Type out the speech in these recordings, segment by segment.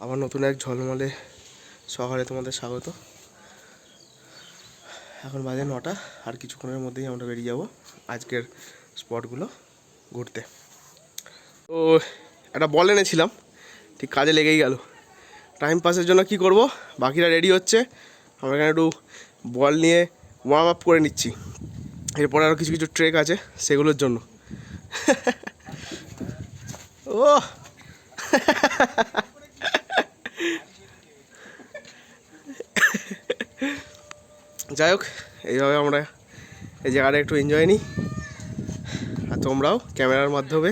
আবার নতুন এক ঝলমলে সকালে তোমাদের স্বাগত। এখন বাজে 9টা, আর কিছুক্ষণের মধ্যেই আমরা বেরিয়ে যাব আজকের স্পটগুলো ঘুরতে। তো একটা বল এনেছিলাম, ঠিক কাজে লেগেই গেল। টাইম পাসের জন্য কি করব, বাকিরা রেডি হচ্ছে, আমরা এখানে একটু বল নিয়ে ওয়ার্ম আপ করে নিচ্ছি। এরপরে আরও কিছু কিছু ট্রেক আছে সেগুলোর জন্য। ও যাই হোক, এইভাবে আমরা এই জায়গাটা একটু এনজয় নিই, আর তোমরাও ক্যামেরার মাধ্যমে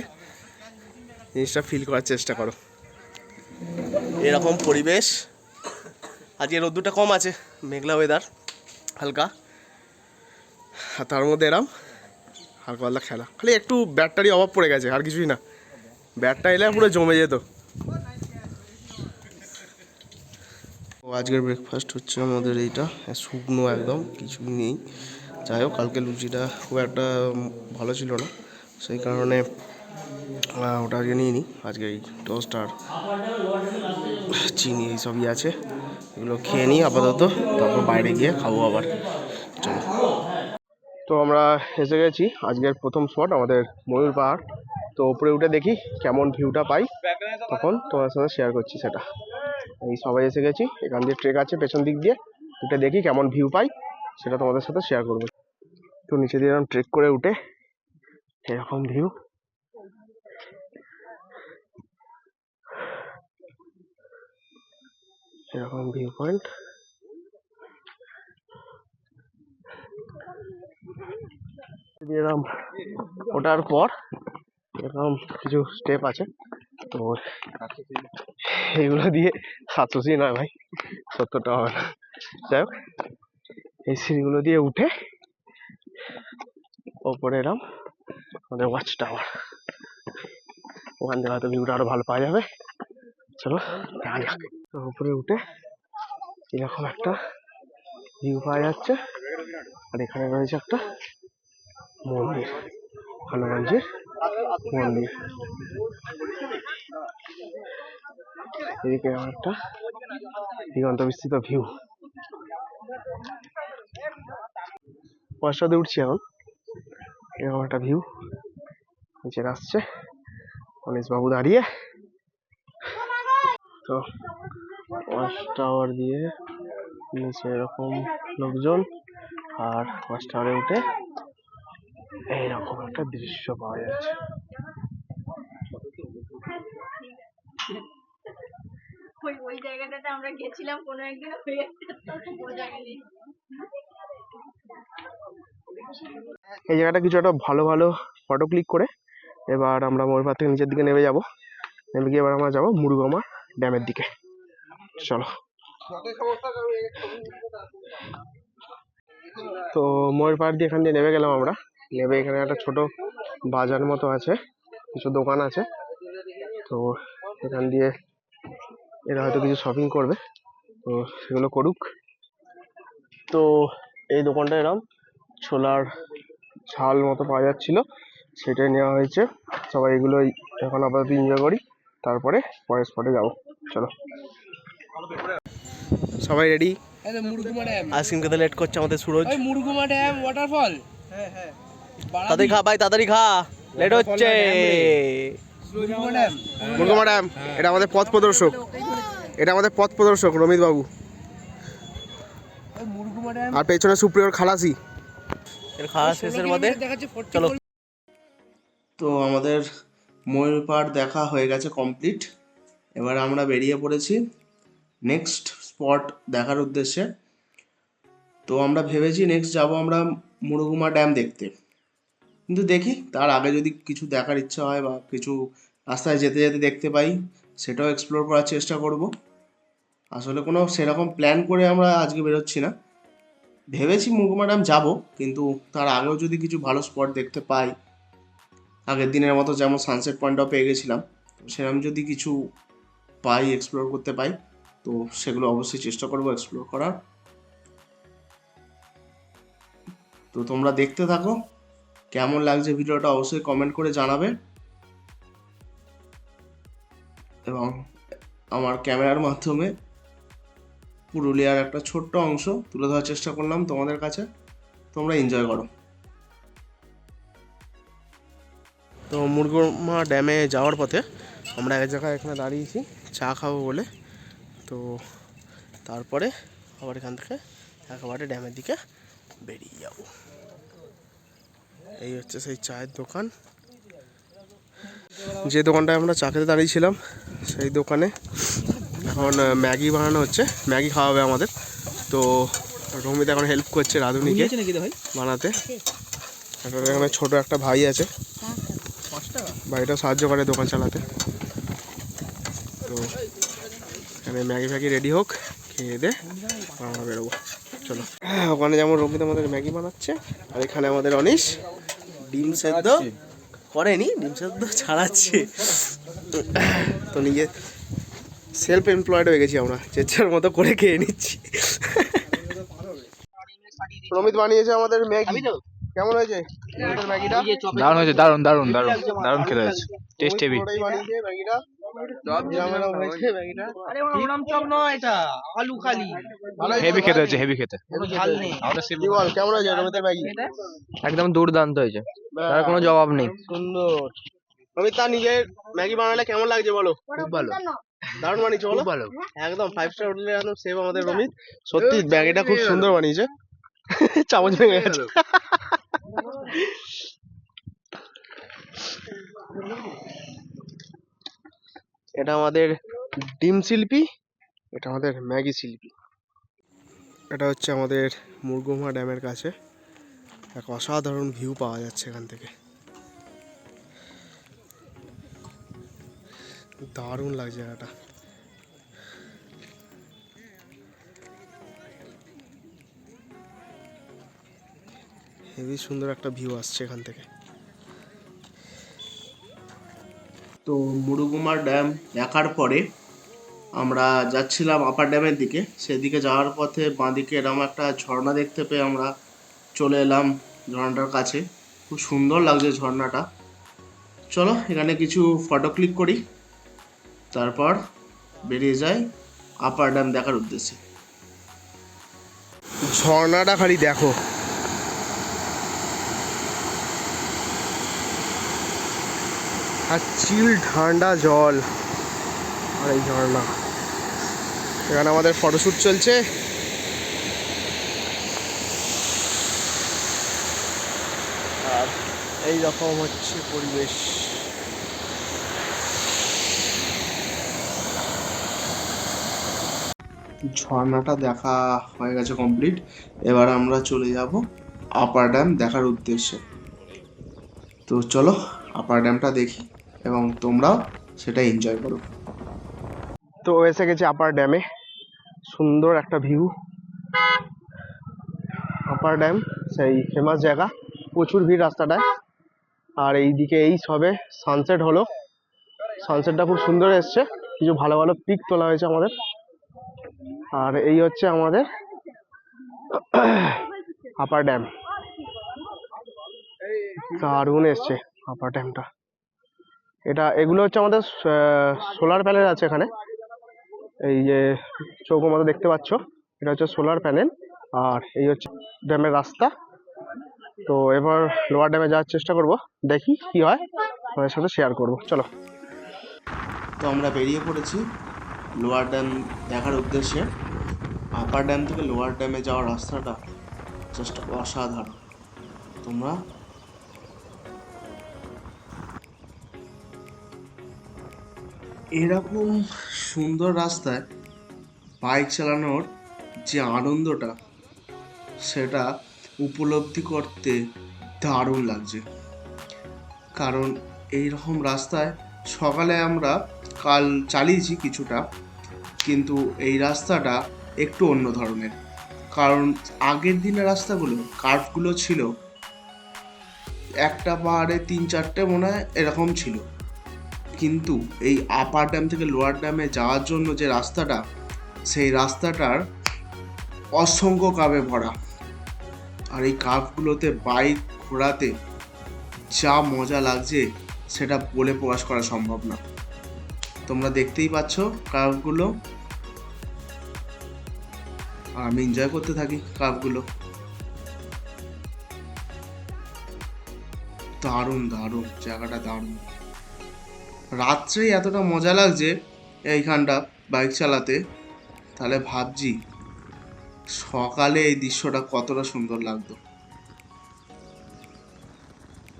জিনিসটা ফিল করার চেষ্টা করো। এরকম পরিবেশ, আজকে রোদ্দুরটা কম আছে, মেঘলা ওয়েদার হালকা, আর তার মধ্যে এরম হালকা হালকা খেলা। খালি একটু ব্যাটটারই অভাব পড়ে গেছে, আর কিছুই না। ব্যাটটা এলে পুরো জমে যেত। তো আজকের ব্রেকফাস্ট হচ্ছে আমাদের এইটা, শুকনো একদম, কিছুই নেই। যাই হোক, কালকে লুচিটা খুব একটা ভালো ছিল না, সেই কারণে ওটা আজকে নিয়ে নিই। আজকে এই টোস্ট আর চিনি এইসবই আছে, এগুলো খেয়ে নিই আপাতত, তারপর বাইরে গিয়ে খাবো আবার। চলো। তো আমরা এসে গেছি আজকের প্রথম স্পট, আমাদের ময়ূর পাহাড়। তো উপরে উঠে দেখি কেমন ভিউটা পাই, তখন তোমার সাথে শেয়ার করছি সেটা। এই সবাই এসে গেছি, এখান দিয়ে ট্রেক আছে পেছন দিক দিয়ে, উঠে দেখি কেমন ভিউ পাই, সেটা তোমাদের সাথে শেয়ার করবো। তো নিচে দিয়ে এরকম ট্রেক করে উঠে এরকম ভিউ, এরকম ভিউ পয়েন্ট। এরকম ওঠার পর এরকম কিছু স্টেপ আছে, তো এইগুলো দিয়ে 780 নয় ভাই, 70টা হবে না। যাই হোক, এই সিঁড়িগুলো দিয়ে উঠে ওপরে এরকম আমাদের ওয়াচ টাওয়ার, ওখান থেকে হয়তো ভিউটা আরো ভালো পাওয়া যাবে। চলো দেখা যাক। তো উপরে উঠে এরকম একটা ভিউ পাওয়া যাচ্ছে, আর এখানে রয়েছে একটা মন্দির, হনুমানজির মন্দির। এদিকে একটা দিগন্ত বিস্তৃত ভিউ। পয়সাতে উঠছি এখন, এরকম একটা ভিউ নিচে আসছে, গণেশ বাবু দাঁড়িয়ে। তো ওয়াচ টাওয়ার দিয়ে নিচে এরকম লোকজন, আর ওয়াচ টাওয়ারে উঠে এইরকম একটা দৃশ্য পাওয়া যাচ্ছে। ওই জায়গাটাতে আমরা গেছিলাম কোনো একদিন, এই জায়গাটা কিছু একটা ভালো ভালো ফটো ক্লিক করে এবার আমরা ময়ূরপাড় থেকে নিচের দিকে নেমে যাব। নেমে গিয়ে এবার আমরা যাবো মুরুগমা ড্যামের দিকে। চলো। তো ময়ূরপাড় দিয়ে এখান দিয়ে নেমে গেলাম আমরা। নেমে এখানে একটা ছোট বাজার মতো আছে, কিছু দোকান আছে, তো এখান দিয়ে এরা হয়তো কিছু শপিং করবে, তো সেগুলো করুক। তো এই দোকানটা এরকম ছোলার ঝাল মতো পাওয়া যাচ্ছিল, সেটাই নেওয়া হয়েছে। সবাই এগুলোই এখন আপাতত এনজয় করি, তারপরে পরের স্পটে যাবো। চলো, সবাই রেডি। আইসক্রিম খেতে লেট করছে আমাদের সুরজ। মুরগুমা ড্যাম ওয়াটারফল, তাড়াতাড়ি খা ভাই, তাড়াতাড়ি খা, লেট হচ্ছে। মুরগুমা ড্যাম, এটা আমাদের পথ প্রদর্শক, এটা আমাদের পথ প্রদর্শক রমিত বাবু, আর পেছনে সুপ্রিয়র খালাসি। এর খালাস শেষের মধ্যে চলো। তো আমাদের ময়ূরপাড় দেখা হয়ে গেছে কমপ্লিট, এবার আমরা বেরিয়ে পড়েছি নেক্সট স্পট দেখার উদ্দেশ্যে। তো আমরা ভেবেছি নেক্সট যাব আমরা মুরুগুমা ড্যাম দেখতে, কিন্তু দেখি তার আগে যদি কিছু দেখার ইচ্ছা হয় বা কিছু রাস্তায় যেতে যেতে দেখতে পাই, সেটাও এক্সপ্লোর করার চেষ্টা করব। আসলে কোনো সেরকম প্ল্যান করে আমরা আজকে বেরোচ্ছি না, ভেবেছি মুরুগুমা ড্যাম যাবো, কিন্তু তার আগেও যদি কিছু ভালো স্পট দেখতে পাই, আগের দিনের মতো যেমন সানসেট পয়েন্টটাও পেয়ে গেছিলাম, সেরকম যদি কিছু পাই, এক্সপ্লোর করতে পাই, তো সেগুলো অবশ্যই চেষ্টা করবো এক্সপ্লোর করার। তো তোমরা দেখতে থাকো, কেমন লাগছে ভিডিওটা অবশ্যই কমেন্ট করে জানাবে, এবং আমার ক্যামেরার মাধ্যমে পুরুলিয়ার একটা ছোট্ট অংশ তুলে ধরার চেষ্টা করলাম তোমাদের কাছে। তোমরা এনজয় করো। তো মুরগুমা ড্যামে যাওয়ার পথে আমরা এক জায়গায় এখানে দাঁড়িয়েছি চা খাবো বলে। তো তারপরে আবার এখান থেকে একেবারে ড্যামের দিকে বেরিয়ে যাব। এই হচ্ছে সেই চায়ের দোকান, যে দোকানটায় আমরা চা খেতে দাঁড়িয়েছিলাম সেই দোকানে এখন ম্যাগি বানানো হচ্ছে, ম্যাগি খাওয়াবে আমাদের। তো রমিত এখন হেল্প করছে রাঁধুনিকে বানাতে। এখানে ছোট একটা ভাই আছে, ভাইটা সাহায্য করে দোকান চালাতে। তো এখানে ম্যাগি ফ্যাগি রেডি হোক, খেয়ে দে আমরা বেরোবো। চলো। ওখানে যেমন রমিত আমাদের ম্যাগি বানাচ্ছে, আর এখানে আমাদের অনিশ ডিম সেদ্ধ করেনি, ডিম সেদ্ধ ছাড়াচ্ছে। তো নিজে সেলফ এমপ্লয়েড হয়ে গেছি আমরা, চেচ্ছার মতো করে খেয়ে নিচ্ছি। রমিত বানিয়েছে আমাদের ম্যাগি। কেমন হয়েছে ম্যাগিটা? দারুণ হয়েছে, দারুণ দারুণ দারুণ দারুণ খেতে হয়েছে, টেস্ট হেভি। বানিয়েছে ম্যাগিটা, হেভি খেতে হয়েছে, হেভি খেতে। কেমন হয়েছে রমিতের ম্যাগি? একদম দুর্দান্ত হয়েছে, তার কোনো জবাব নেই। সুন্দর। রমিত তার নিজের ম্যাগি বানালে কেমন লাগছে বলো? খুব ভালো, দারুণ বানিয়েছে বলো। ভালো, একদম 5 স্টার হোটেলের একদম সেভ আমাদের রমিত। সত্যি ম্যাগিটা খুব সুন্দর বানিয়েছে। চামচ ভেঙে গেছে। এটা আমাদের ডিম শিল্পী, এটা আমাদের ম্যাগি শিল্পী। এটা হচ্ছে আমাদের মুরগুমা ড্যামের কাছে, এক অসাধারণ ভিউ পাওয়া যাচ্ছে এখান থেকে। দারুণ লাগছে জায়গাটা। হেবি সুন্দর একটা ভিউ আসছে এখান থেকে। তো মুরুগুমা ড্যাম দেখার পরে আমরা যাচ্ছিলাম আপার ড্যামের দিকে। সেদিকে যাওয়ার পথে বাঁদিকে এরকম একটা ঝর্ণা দেখতে পেয়ে আমরা চলে এলাম ঝর্ণাটার কাছে। খুব সুন্দর লাগছে ঝর্ণাটা। চলো এখানে কিছু ফটো ক্লিক করি, তারপর বেরিয়ে যাই আপার ড্যাম দেখার উদ্দেশ্যে। ঝর্ণাটা খালি দেখো, আর চিল ঠান্ডা জল, আর এই ঝর্ণা। এখানে আমাদের ফটোশ্যুট চলছে। আর এই রকম হচ্ছে পরিবেশ। ঝর্ণাটা দেখা হয়ে গেছে কমপ্লিট। এবার আমরা চলে যাব আপার ড্যাম দেখার উদ্দেশ্যে। তো চলো আপার ড্যামটা দেখি এবং তোমরাও সেটা এনজয় করো। তো এসে গেছি আপার ড্যামে, সুন্দর একটা ভিউ। আপার ড্যাম সেই ফেমাস জায়গা, প্রচুর ভিড় রাস্তাটায়। আর এইদিকে এই সবে সানসেট হলো, সানসেটটা খুব সুন্দর এসছে, কিছু ভালো ভালো পিক তোলা হয়েছে আমাদের। আর এই হচ্ছে আমাদের আপার ড্যাম, দারুণ এসছে আপার ড্যামটা। এগুলো হচ্ছে আমাদের সোলার প্যানেল আছে এখানে, এই যে চৌকো মতো দেখতে পাচ্ছ, এটা হচ্ছে সোলার প্যানেল। আর এই হচ্ছে ড্যামের রাস্তা। তো এবার লোয়ার ড্যামে যাওয়ার চেষ্টা করব, দেখি কি হয়, তোমাদের সাথে শেয়ার করব। চলো। তো আমরা বেরিয়ে পড়েছি লোয়ার ড্যাম দেখার উদ্দেশ্যে। আপার ড্যাম থেকে লোয়ার ড্যামে যাওয়ার রাস্তাটা জাস্ট অসাধারণ। তোমরা এরকম সুন্দর রাস্তায় বাইক চালানোর যে আনন্দটা, সেটা উপলব্ধি করতে দারুণ লাগছে। কারণ এই রকম রাস্তায় সকালে আমরা কাল চালিয়েছি কিছুটা, কিন্তু এই রাস্তাটা একটু অন্য ধরনের। কারণ আগের দিনের রাস্তাগুলো কার্ভগুলো ছিল, একটা পাহাড়ে 3-4টে মনে হয় এরকম ছিল। কিন্তু এই আপার ড্যাম থেকে লোয়ার ড্যামে যাওয়ার জন্য যে রাস্তাটা, সেই রাস্তাটার অসংখ্য কার্ভে ভরা। আর এই কার্ভগুলোতে বাইক ঘোরাতে যা মজা লাগছে সেটা বলে প্রকাশ করা সম্ভব না। তোমরা দেখতেই পাচ্ছ কার্ভগুলো, আর আমি এনজয় করতে থাকি কার্ভগুলো। দারুণ দারুণ জায়গাটা, দারুণ। রাত্রেই এতটা মজা লাগছে এইখানটা বাইক চালাতে, তাহলে ভাবছি সকালে এই দৃশ্যটা কতটা সুন্দর লাগতো।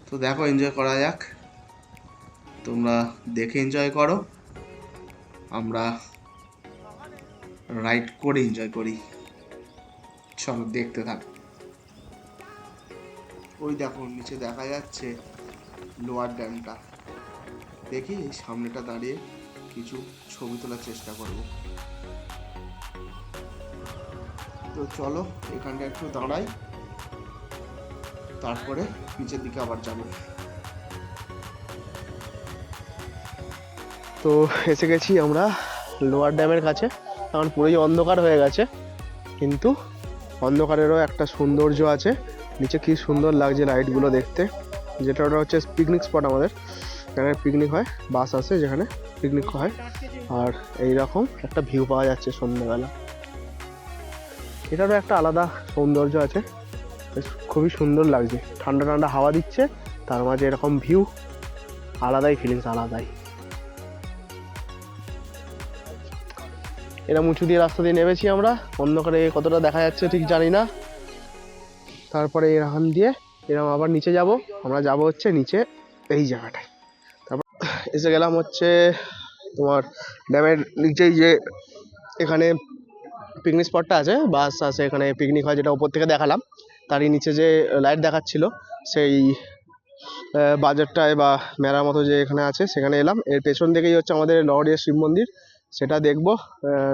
তো দেখো, এনজয় করা যাক, তোমরা দেখে এনজয় করো, আমরা রাইড করে এনজয় করি। চলো দেখতে থাক। ওই দেখো নিচে দেখা যাচ্ছে লোয়ার ড্যামটা, দেখি এই সামনেটা দাঁড়িয়ে কিছু ছবি তোলার চেষ্টা করব। তো চলো এখানটা একটু দাঁড়াই, তারপরে নিচের দিকে আবার যাব। তো এসে গেছি আমরা লোয়ার ড্যামের কাছে। এখন পুরোই অন্ধকার হয়ে গেছে, কিন্তু অন্ধকারেরও একটা সৌন্দর্য আছে। নিচে কি সুন্দর লাগছে লাইটগুলো দেখতে। যেটা ওটা হচ্ছে পিকনিক স্পট আমাদের, এখানে পিকনিক হয়, বাস আছে যেখানে পিকনিক হয়। আর এইরকম একটা ভিউ পাওয়া যাচ্ছে সন্ধ্যাবেলা, এটারও একটা আলাদা সৌন্দর্য আছে, খুবই সুন্দর লাগছে। ঠান্ডা ঠান্ডা হাওয়া দিচ্ছে, তার মাঝে এরকম ভিউ, আলাদাই ফিলিংস, আলাদাই। এরকম উঁচু দিয়ে রাস্তা দিয়ে নেমেছি আমরা, অন্ধকারে কতটা দেখা যাচ্ছে ঠিক জানি না। তারপরে এরকম দিয়ে এরকম আবার নিচে যাব, আমরা যাব হচ্ছে নিচে এই জায়গাটায়। তারপর এসে গেলাম হচ্ছে তোমার ড্যামের নিচেই, যে এখানে পিকনিক স্পটটা আছে, বাস আছে এখানে পিকনিক হয়, যেটা ওপর থেকে দেখালাম। তারই নিচে যে লাইট দেখাচ্ছিল, সেই বাজারটায় বা মেলার মতো যে এখানে আছে সেখানে এলাম। এর পেছন থেকেই হচ্ছে আমাদের লহরিয়া শিব মন্দির, সেটা দেখবো,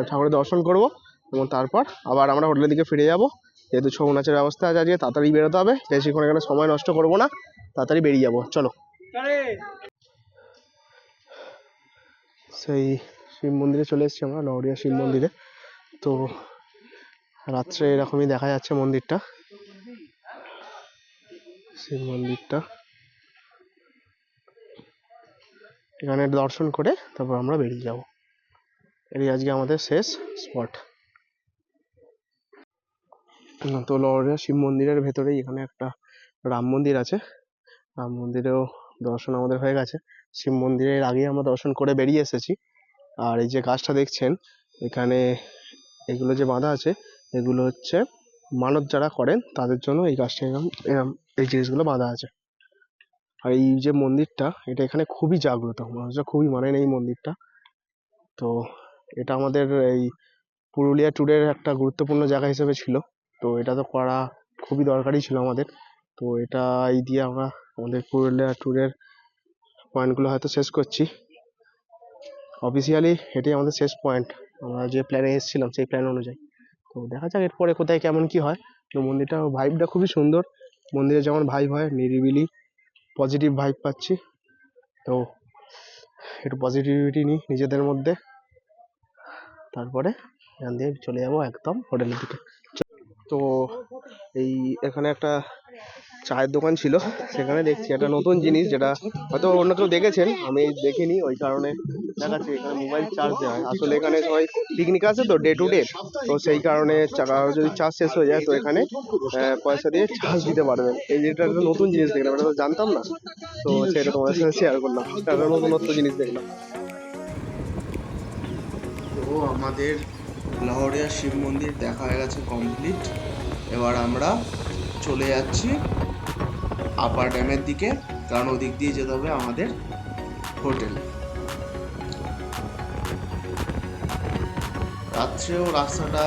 ঠাকুরের দর্শন করব, এবং তারপর আবার আমরা হোটেলের দিকে ফিরে যাব। যেহেতু ছৌ নাচের ব্যবস্থা আছে আজকে, তাড়াতাড়ি বেরোতে হবে, বেশিক্ষণ এখানে সময় নষ্ট করব না, তাড়াতাড়ি বেরিয়ে যাব। চলো। সেই শিব মন্দিরে চলে এসেছি আমরা, লহরিয়া শিব মন্দিরে। তো রাত্রে এরকমই দেখা যাচ্ছে মন্দিরটা, শিব মন্দিরটা। এখানে দর্শন করে তারপর আমরা বেরিয়ে যাব। এটাই আজকে আমাদের শেষ স্পট। তো লহরিয়া শিব মন্দিরের ভেতরেই এখানে একটা রাম মন্দির আছে, রাম মন্দিরেও দর্শন আমাদের হয়ে গেছে। শিব মন্দিরের আগেই আমরা দর্শন করে বেরিয়ে এসেছি। আর এই যে গাছটা দেখছেন এখানে, এগুলো যে বাঁধা আছে, এগুলো হচ্ছে মানত যারা করেন তাদের জন্য এই গাছটা এরকম এই জিনিসগুলো বাঁধা আছে। আর এই যে মন্দিরটা, এটা এখানে খুবই জাগ্রত, মানুষরা খুবই মানেন এই মন্দিরটা। তো এটা আমাদের এই পুরুলিয়া ট্যুরের একটা গুরুত্বপূর্ণ জায়গা হিসেবে ছিল, তো এটা তো করা খুবই দরকারি ছিল আমাদের। তো এটা এই দিয়ে আমরা আমাদের পুরুলিয়া ট্যুরের পয়েন্টগুলো হয়তো শেষ করছি। অফিসিয়ালি এটাই আমাদের শেষ পয়েন্ট, আমরা যে প্ল্যানে এসেছিলাম সেই প্ল্যান অনুযায়ী। তো দেখা যাক এরপরে কোথায় কেমন কি হয়। তো মন্দিরটা ভাইবটা খুবই সুন্দর, মন্দিরে যেমন ভাইব হয়, নিরিবিলি পজিটিভ ভাইব পাচ্ছি। তো একটু পজিটিভিটি নিই নিজেদের মধ্যে, তারপরে এখান দিয়ে চলে যাবো একদম হোটেলের দিকে। তো এই এখানে একটা চায়ের দোকান ছিল, সেখানে দেখছি একটা নতুন জিনিস, যেটা হয়তো অন্য কেউ দেখেছেন, আমি দেখিনি, ওই কারণে দেখাচ্ছি। এখানে মোবাইল চার্জ দেওয়া হয়। আসলে এখানে সবাই পিকনিক আছে তো ডে টু ডে, তো সেই কারণে যদি চার্জ শেষ হয়ে যায় তো এখানে পয়সা দিয়ে চার্জ দিতে পারবেন। এই যেটা একটা নতুন জিনিস দেখলাম, এটা তো জানতাম না, তো সেটা তোমাদের সাথে শেয়ার করলাম, একটা নতুনত্ব জিনিস দেখলাম। তো আমাদের লহরিয়া শিব মন্দির দেখা হয়ে গেছে কমপ্লিট। এবার আমরা চলে যাচ্ছি আপার ড্যামের দিকে, কারণ ওদিক দিয়ে যেতে হবে আমাদের হোটেল। রাত্রেও রাস্তাটা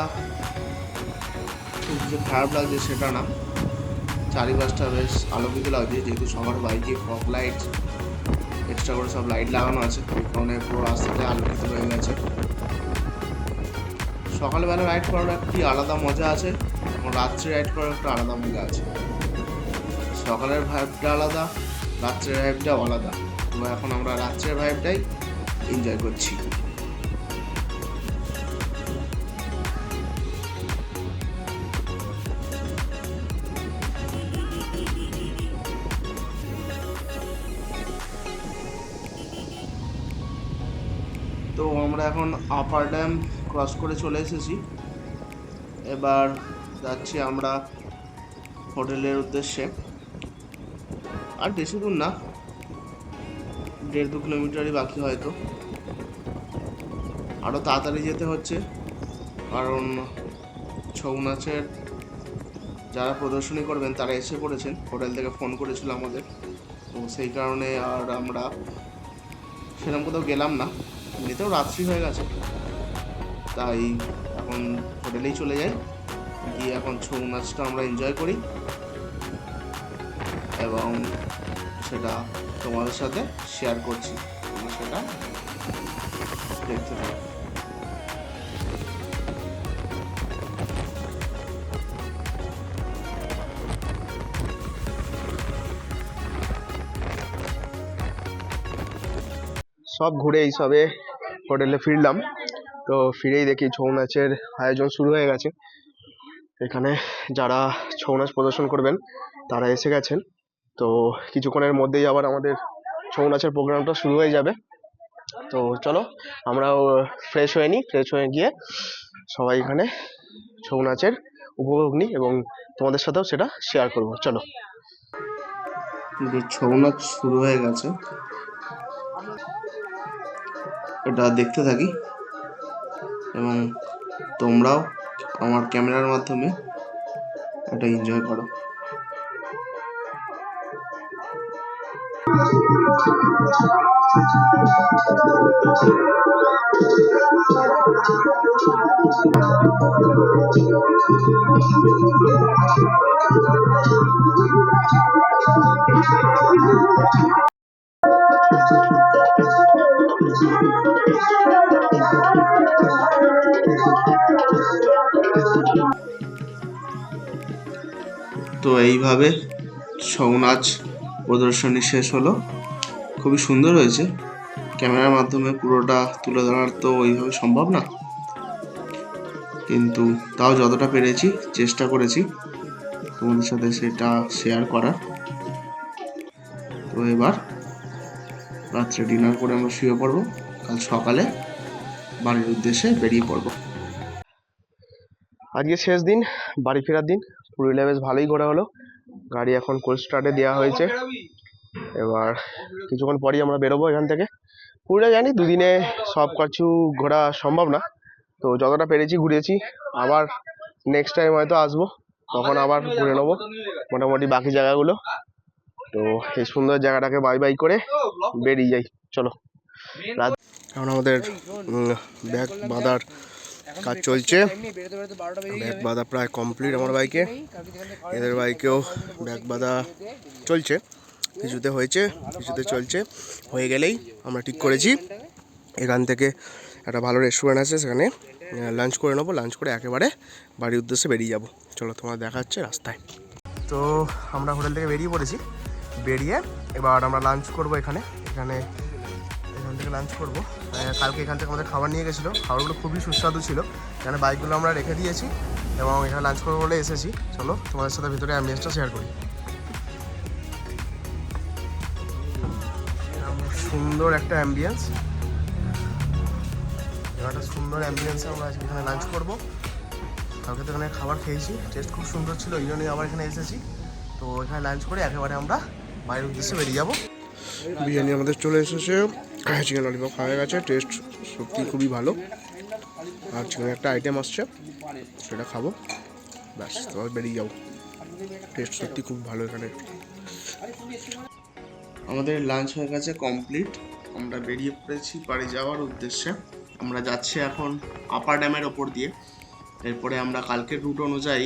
খুব যে খারাপ লাগছে সেটা না, চারিপাশটা বেশ আলোকিত লাগছে, যেহেতু সবার বাইকে ফগ লাইট এক্সট্রা করে সব লাইট লাগানো আছে, এই কারণে পুরো রাস্তাটা আলোকিত হয়ে গেছে। সকালবেলা রাইড করার একটি আলাদা মজা আছে, এবং রাত্রে রাইড করার একটা আলাদা মজা আছে। সকালের ভাইবটা আলাদা, রাত্রের ভাইবটাও আলাদা। তো এখন আমরা রাত্রের ভাইবটাই এনজয় করছি। আমরা এখন আপার ড্যাম ক্রস করে চলে এসেছি। এবার যাচ্ছি আমরা হোটেলের উদ্দেশ্যে। আর বেশি দূর না, 1.5-2 কিলোমিটারই বাকি হয়তো। আরও তাড়াতাড়ি যেতে হচ্ছে কারণ ছৌ নাচের যারা প্রদর্শনী করবেন তারা এসে পড়েছেন, হোটেল থেকে ফোন করেছিল আমাদের। তো সেই কারণে আর আমরা সেরকম কোথাও গেলাম না, এমনিতেও রাত্রি হয়ে গেছে। তাই এখন হোটেলেই চলে যাই, গিয়ে এখন ছৌ নাচটা আমরা এনজয় করি এবং সেটা তোমাদের সাথে শেয়ার করছি। তোমরা সেটা দেখতে থাকো। সব ঘুরে এই সবে হোটেলে ফিরলাম। তো ফিরেই দেখি ছৌ নাচের আয়োজন শুরু হয়ে গেছে। এখানে যারা ছৌ নাচ প্রদর্শন করবেন তারা এসে গেছেন। তো কিছুক্ষণের মধ্যেই আবার আমাদের ছৌ নাচের প্রোগ্রামটা শুরু হয়ে যাবে। তো চলো আমরাও ফ্রেশ হয়ে নিই, ফ্রেশ হয়ে গিয়ে সবাই এখানে ছৌ নাচের উপভোগ নিই এবং তোমাদের সাথেও সেটা শেয়ার করব। চলো, ছৌ নাচ শুরু হয়ে গেছে, এটা দেখতে থাকি এবং তোমরাও আমার ক্যামেরার মাধ্যমে এটা এনজয় করো। তো এইভাবে ছৌ নাচ প্রদর্শনী শেষ হলো। খুবই সুন্দর হয়েছে, ক্যামেরার মাধ্যমে পুরোটা তুলে ধরার তো ওইভাবে সম্ভব না, কিন্তু তাও যতটা পেরেছি চেষ্টা করেছি তোমাদের সাথে সেটা শেয়ার করার। তো এবার রাত্রে ডিনার করে আমরা শুয়ে পড়বো, কাল সকালে বাড়ির উদ্দেশ্যে বেরিয়ে পড়বো। আজকে শেষ দিন, বাড়ি ফেরার দিন। পুরুলিয়া বেশ ভালোই ঘোরা হলো, গাড়ি এখন কোল্ড স্টার্টে দেওয়া হয়েছে। এবার কিছুক্ষণ পরই আমরা বেরোবো এখান থেকে। পুরুলিয়া জানি দুদিনে সব কিছু ঘোরা সম্ভব না, তো যতটা পেরেছি ঘুরেছি। আবার নেক্সট টাইম হয়তো আসবো, তখন আবার ঘুরে নেবো মোটামুটি বাকি জায়গাগুলো। তো এই সুন্দর জায়গাটাকে বাই বাই করে বেরিয়ে যাই। চলো, এখন আমাদের ব্যাগ বাঁধার কাজ চলছে। ব্যাগ বাঁধা প্রায় কমপ্লিট আমার বাইকে, এদের বাইকেও ব্যাগ বাঁধা চলছে। কিছুতে হয়েছে, কিছুতে চলছে। হয়ে গেলেই আমরা ঠিক করেছি এখান থেকে একটা ভালো রেস্টুরেন্ট আছে, সেখানে লাঞ্চ করে নেবো। লাঞ্চ করে একেবারে বাড়ির উদ্দেশ্যে বেরিয়ে যাব। চলো, তোমার দেখা হচ্ছে রাস্তায়। তো আমরা হোটেল থেকে বেরিয়ে পড়েছি, বেরিয়ে এবার আমরা লাঞ্চ করব এখান থেকে লাঞ্চ করব। কালকে এখান থেকে আমাদের খাবার নিয়ে গেছিলো, খাবারগুলো খুবই সুস্বাদু ছিল। এখানে বাইকগুলো আমরা রেখে দিয়েছি এবং এখানে লাঞ্চ করবো বলে এসেছি। চলো তোমাদের সাথে ভিতরে অ্যাম্বিয়েন্সটা শেয়ার করি। সুন্দর একটা অ্যাম্বিয়েন্স, একটা সুন্দর অ্যাম্বিয়েন্সে আমরা আজকে এখানে লাঞ্চ করবো। কালকে তো এখানে খাবার খেয়েছি, টেস্ট খুব সুন্দর ছিল, এই জন্যই আবার এখানে এসেছি। তো এখানে লাঞ্চ করে একেবারে আমরা বাইরের উদ্দেশ্যে বেরিয়ে যাবো। বিরিয়ানি আমাদের চলে এসেছে, চিকেন ললিপপ খাওয়া গেছে, টেস্ট সত্যি খুবই ভালো। আর চিকেনের একটা আইটেম আসছে, সেটা খাবো, ব্যাস তারপর বেরিয়ে যাবো। টেস্ট সত্যি খুব ভালো এখানে। আমাদের লাঞ্চ হয়ে গেছে কমপ্লিট, আমরা বেরিয়ে পড়েছি বাড়ি যাওয়ার উদ্দেশ্যে। আমরা যাচ্ছি এখন আপার ড্যামের ওপর দিয়ে। এরপরে আমরা কালকের রুট অনুযায়ী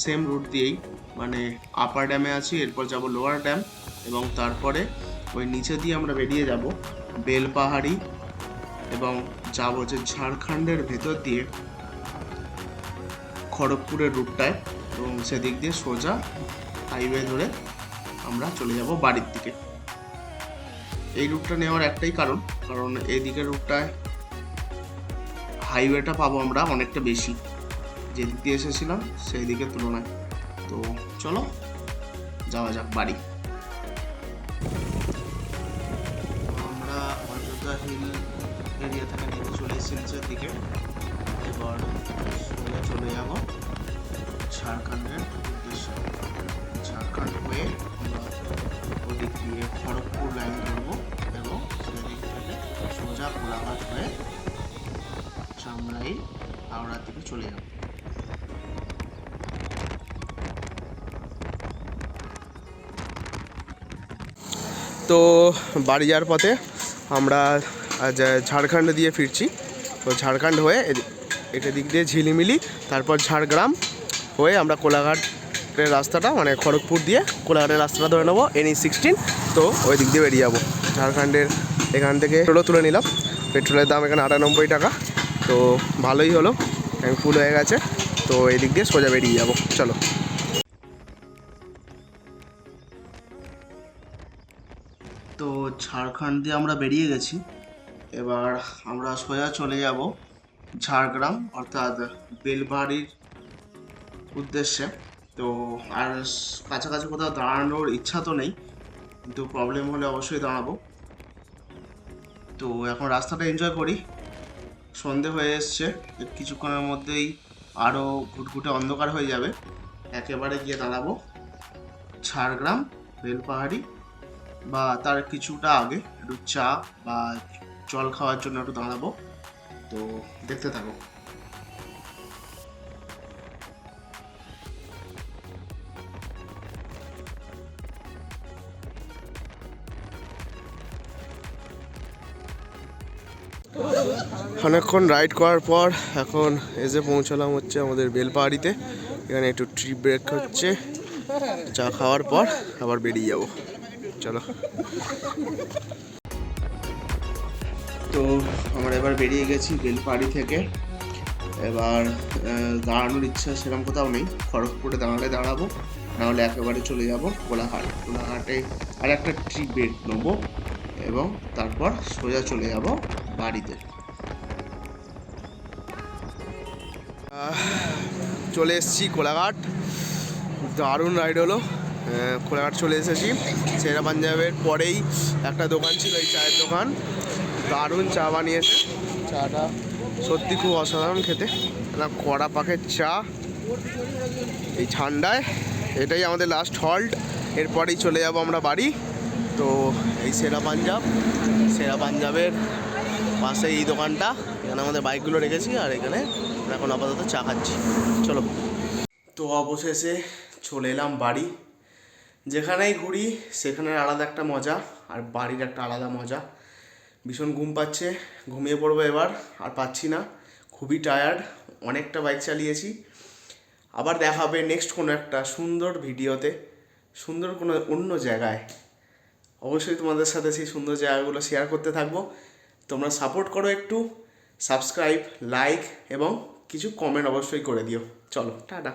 সেম রুট দিয়েই, মানে আপার ড্যামে আছি, এরপর যাব লোয়ার ড্যাম এবং তারপরে ওই নিচে দিয়ে আমরা বেরিয়ে যাব বেলপাহাড়ি এবং যাব হচ্ছে ঝাড়খণ্ডের ভেতর দিয়ে খড়গপুরের রুটটায়, এবং সেদিক দিয়ে সোজা হাইওয়ে ধরে আমরা চলে যাব বাড়ির দিকে। এই রুটটা নেওয়ার একটাই কারণ এই দিকের রুটটায় হাইওয়েটা পাবো আমরা অনেকটা বেশি, যেদিক দিয়ে এসেছিলাম সেই দিকের তুলনায়। তো চলো যাওয়া যাক বাড়ি। আমরা অযোধ্যা হিল এরিয়া থেকে নেমে চলে সিলচের দিকে। এবার সোজা চলে যাব ঝাড়খণ্ডের উদ্দেশ্যে। ঝাড়খণ্ড হয়ে আমরা ওদিক দিয়ে খড়গপুর লাইন ধরবো এবং সেদিক থেকে সোজা কোলাঘাট হয়ে চামড়াই হাওড়ার দিকে চলে যাব। তো বাড়ি যাওয়ার পথে আমরা আজ ঝাড়খণ্ড দিয়ে ফিরছি। তো ঝাড়খণ্ড হয়ে এটা দিক দিয়ে ঝিলিমিলি, তারপর ঝাড়গ্রাম হয়ে আমরা কোলাঘাটের রাস্তাটা মানে খড়গপুর দিয়ে কোলাঘাটের রাস্তাটা ধরে নেবো NH-16। তো ওই দিক দিয়ে বেরিয়ে যাবো ঝাড়খণ্ডের। এখান থেকে পেট্রোলও তুলে নিলাম, পেট্রোলের দাম এখানে 98 টাকা। তো ভালোই হলো, ট্যাঙ্ক ফুল হয়ে গেছে। তো এই দিক দিয়ে সোজা বেরিয়ে যাবো, চলো। তো ঝাড়খণ্ড দিয়ে আমরা বেরিয়ে গেছি। এবার আমরা সোজা চলে যাব ঝাড়গ্রাম অর্থাৎ বেলবাড়ির উদ্দেশ্যে। তো আর কাছাকাছি কোথাও দাঁড়ানোর ইচ্ছা তো নেই, কিন্তু প্রবলেম হলে অবশ্যই দাঁড়াবো। তো এখন রাস্তাটা এনজয় করি। সন্ধে হয়ে এসছে, কিছুক্ষণের মধ্যেই আরও ঘুটঘুটে অন্ধকার হয়ে যাবে। একেবারে গিয়ে দাঁড়াবো ঝাড়গ্রাম বেলপাহাড়ি, বা তার কিছুটা আগে একটু চা বা জল খাওয়ার জন্য একটু দাঁড়াবো। তো দেখতে থাকো। অনেকক্ষণ রাইড করার পর এখন এসে পৌঁছালাম হচ্ছে আমাদের বেলপাহাড়িতে। এখানে একটু ট্রি ব্রেক হচ্ছে, চা খাওয়ার পর আবার বেরিয়ে যাব, চলো। তো আমরা এবার বেরিয়ে গেছি বেলপাহাড়ি থেকে। এবার দাঁড়ানোর ইচ্ছা সেরকম কোথাও নেই, খড়গপুরে দাঁড়ালে দাঁড়াবো, নাহলে একেবারে চলে যাব কোলাঘাট। কোলাঘাটে আর একটা ট্রি ব্রেক নেবো এবং তারপর সোজা চলে যাব বাড়িতে। চলে এসেছি কোলাঘাট, দারুণ রাইড হলো। কোলাঘাট চলে এসেছি। সেরা পাঞ্জাবের পরেই একটা দোকান ছিল, এই চায়ের দোকান, দারুণ চা বানিয়েছে। চাটা সত্যি খুব অসাধারণ খেতে, একটা কড়া পাকের চা এই ঠান্ডায়। এটাই আমাদের লাস্ট হল্ট, এরপরেই চলে যাব আমরা বাড়ি। তো এই সেরা পাঞ্জাবের পাশে এই দোকানটা, এখানে আমাদের বাইকগুলো রেখেছি আর এখানে এখন আপাতত চা খাচ্ছি, চলো। তো অবশেষে চলে এলাম বাড়ি। যেখানেই ঘুরি সেখানের আলাদা একটা মজা, আর বাড়ির একটা আলাদা মজা। ভীষণ ঘুম পাচ্ছে, ঘুমিয়ে পড়বো এবার, আর পাচ্ছি না, খুবই টায়ার্ড, অনেকটা বাইক চালিয়েছি। আবার দেখা হবে নেক্সট কোনো একটা সুন্দর ভিডিওতে, সুন্দর কোনো অন্য জায়গায়। অবশ্যই তোমাদের সাথে সেই সুন্দর জায়গাগুলো শেয়ার করতে থাকবো। তোমরা সাপোর্ট করো, একটু সাবস্ক্রাইব, লাইক এবং কিছু কমেন্ট অবশ্যই করে দিও। চলো, টাটা।